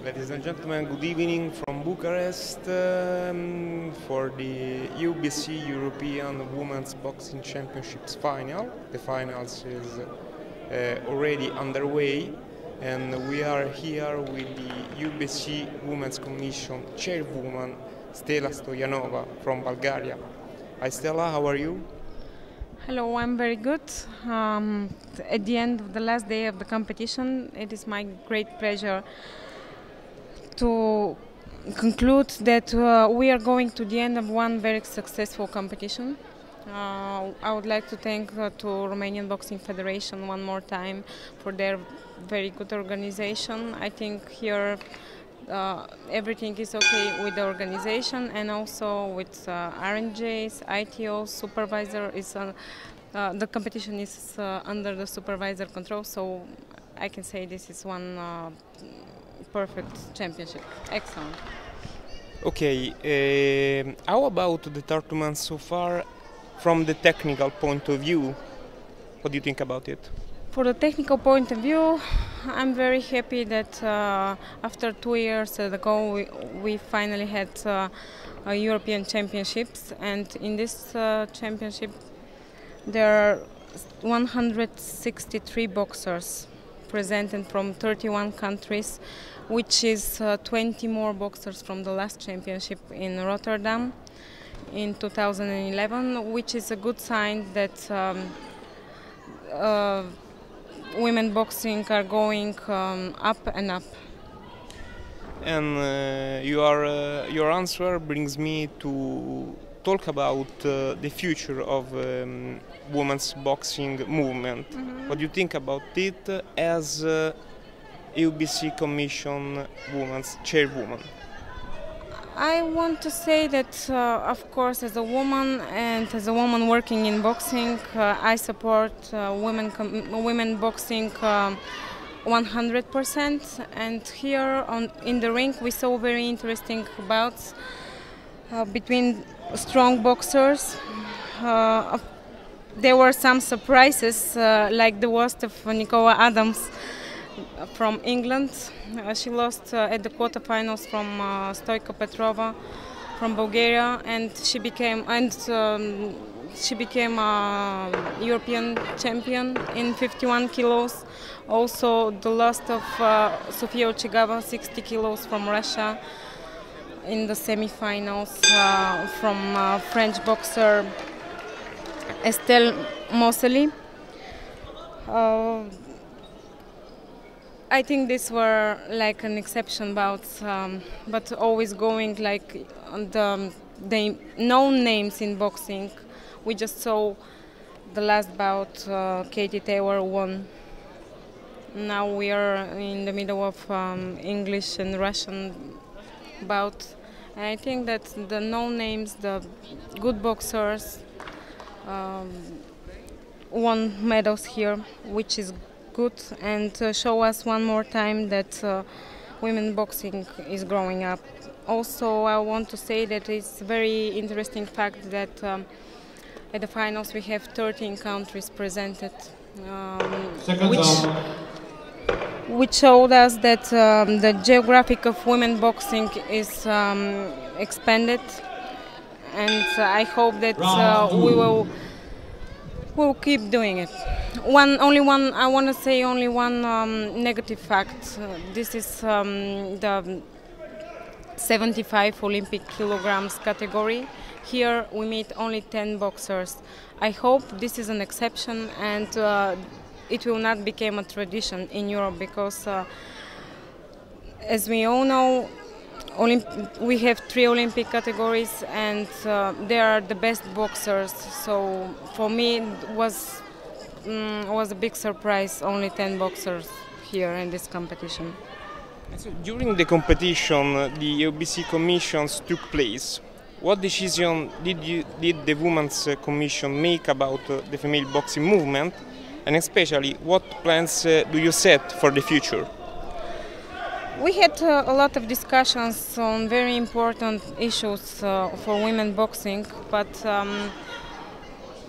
Ladies and gentlemen, good evening from Bucharest for the UBC European Women's Boxing Championships final. The finals is already underway, and we are here with the UBC Women's Commission chairwoman Stella Stoyanova from Bulgaria. Hi Stella, how are you? Hello, I'm very good. At the end of the last day of the competition, it is my great pleasure to conclude that we are going to the end of one very successful competition. I would like to thank to Romanian Boxing Federation one more time for their very good organization. I think here everything is okay with the organization, and also with RNJs, ITOs, supervisor is the competition is under the supervisor control, so I can say this is one perfect championship. Excellent. Okay, how about the tournament so far from the technical point of view? What do you think about it? For the technical point of view, I'm very happy that after 2 years ago we finally had European Championships, and in this championship there are 163 boxers presented from 31 countries, which is 20 more boxers from the last championship in Rotterdam in 2011, which is a good sign that women boxing are going up and up. And your answer brings me to talk about the future of women's boxing movement. Mm-hmm. What do you think about it as UBC Commission Women's Chairwoman? I want to say that, of course, as a woman and as a woman working in boxing, I support women boxing 100%. And here in the ring, we saw very interesting bouts between strong boxers. There were some surprises, like the worst of Nicola Adams from England. She lost at the quarterfinals from Stoica Petrova from Bulgaria, and she became a European champion in 51 kilos. Also the loss of Sofia Ochegava, 60 kilos from Russia, in the semi-finals from French boxer Estelle Mosseli. I think these were like an exception bouts, but always going like on the known names in boxing. We just saw the last bout, Katie Taylor won. Now we are in the middle of English and Russian bout. And I think that the known names, the good boxers, won medals here, which is good, and show us one more time that women boxing is growing up. Also, I want to say that it's very interesting fact that at the finals we have 13 countries presented, which showed us that the geographic of women boxing is expanded, and I hope that we'll keep doing it. I want to say only one negative fact. This is the 75 Olympic kilograms category. Here we meet only 10 boxers. I hope this is an exception, and it will not become a tradition in Europe, because as we all know, we have 3 Olympic categories, and they are the best boxers. So for me it was a big surprise, only 10 boxers here in this competition. So during the competition, the UBC commissions took place. What decision did the Women's Commission make about the female boxing movement, and especially what plans do you set for the future? We had a lot of discussions on very important issues for women boxing, but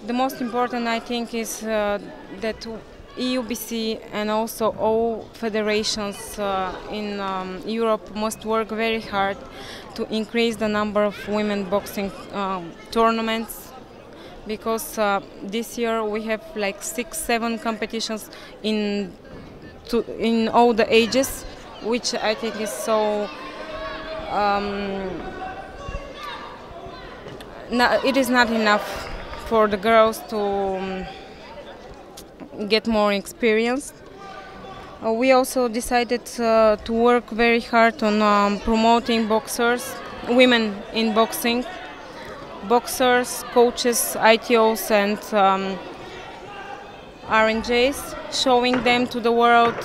the most important, I think, is that EUBC and also all federations in Europe must work very hard to increase the number of women boxing tournaments, because this year we have like 6-7 competitions in all the ages, which I think is so it is not enough for the girls to get more experience. We also decided to work very hard on promoting boxers, women in boxing, boxers, coaches, ITOs and RNJs, showing them to the world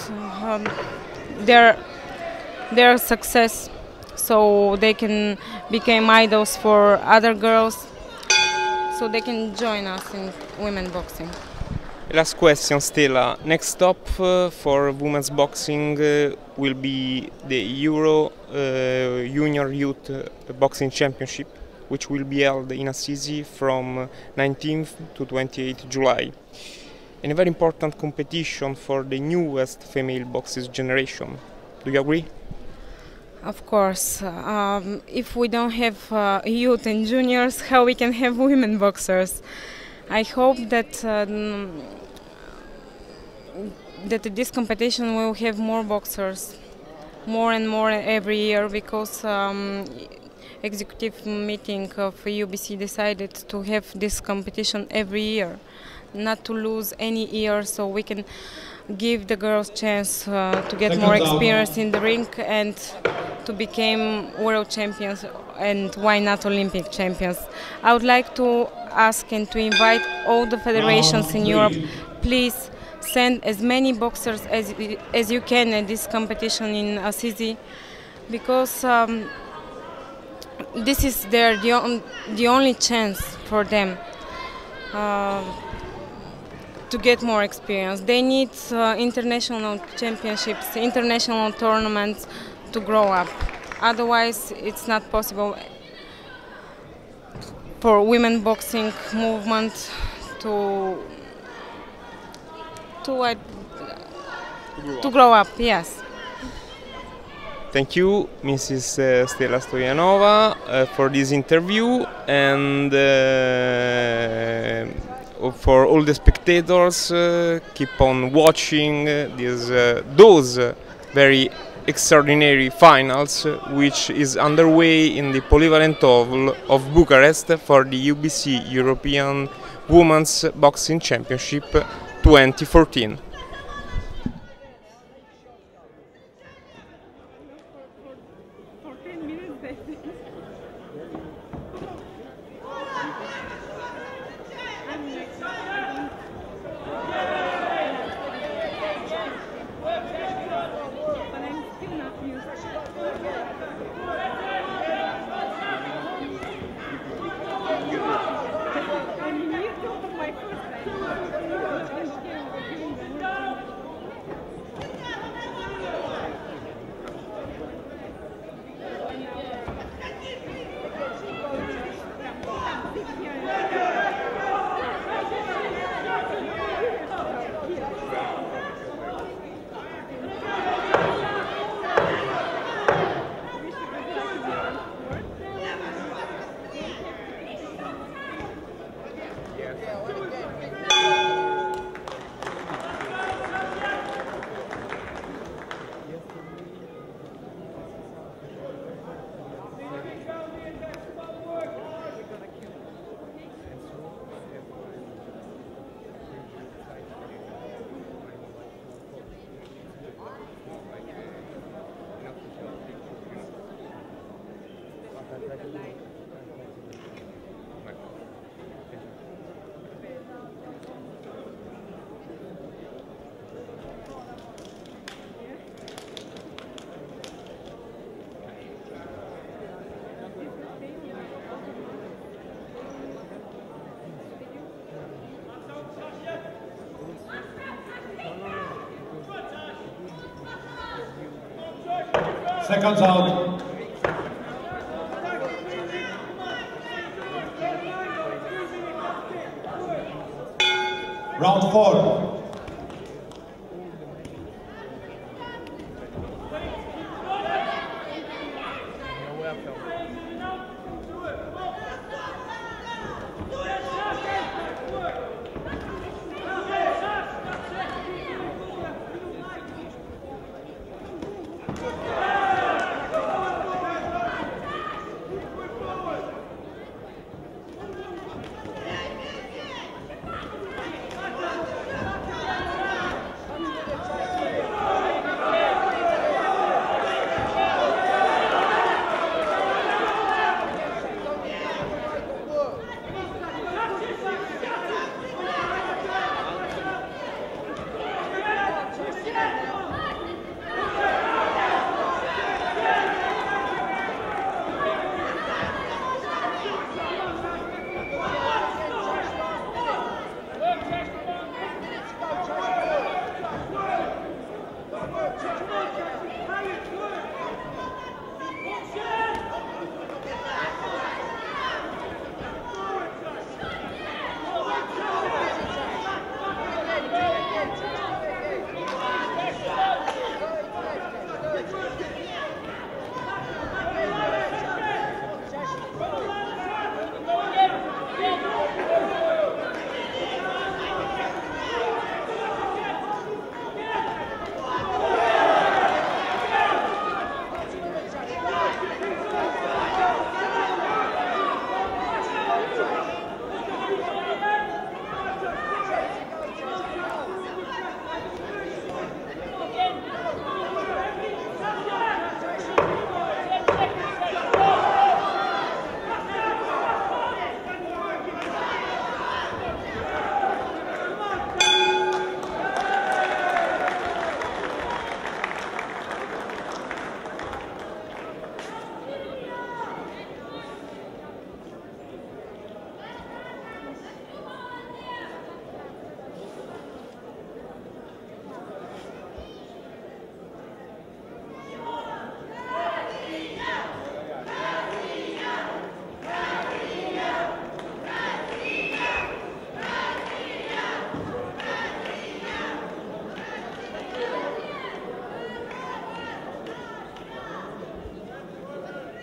their success, so they can become idols for other girls, so they can join us in women boxing. Last question, Stella. Next stop for women's boxing will be the Euro Junior Youth Boxing Championship, which will be held in Assisi from 19th to 28th July. And a very important competition for the newest female boxers generation. Do you agree? Of course. If we don't have youth and juniors, how we can have women boxers? I hope that that this competition will have more boxers, more and more every year, because executive meeting of UBC decided to have this competition every year, not to lose any year, so we can give the girls chance to get more experience in the ring and to become world champions, and why not Olympic champions. I would like to ask and to invite all the federations in Europe, please send as many boxers as you can at this competition in Assisi, because this is the only chance for them to get more experience. They need international championships, international tournaments to grow up. Otherwise, it's not possible for women boxing movement to grow up. Yes. Thank you, Mrs. Stella Stoyanova, for this interview, and for all the spectators, keep on watching those very extraordinary finals, which is underway in the Polyvalent Oval of Bucharest for the UBC European Women's Boxing Championship 2014. Seconds out. Round 4.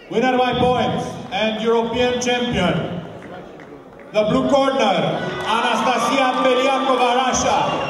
Winner by points and European champion, the blue corner, Anastasia Belyakova, Russia.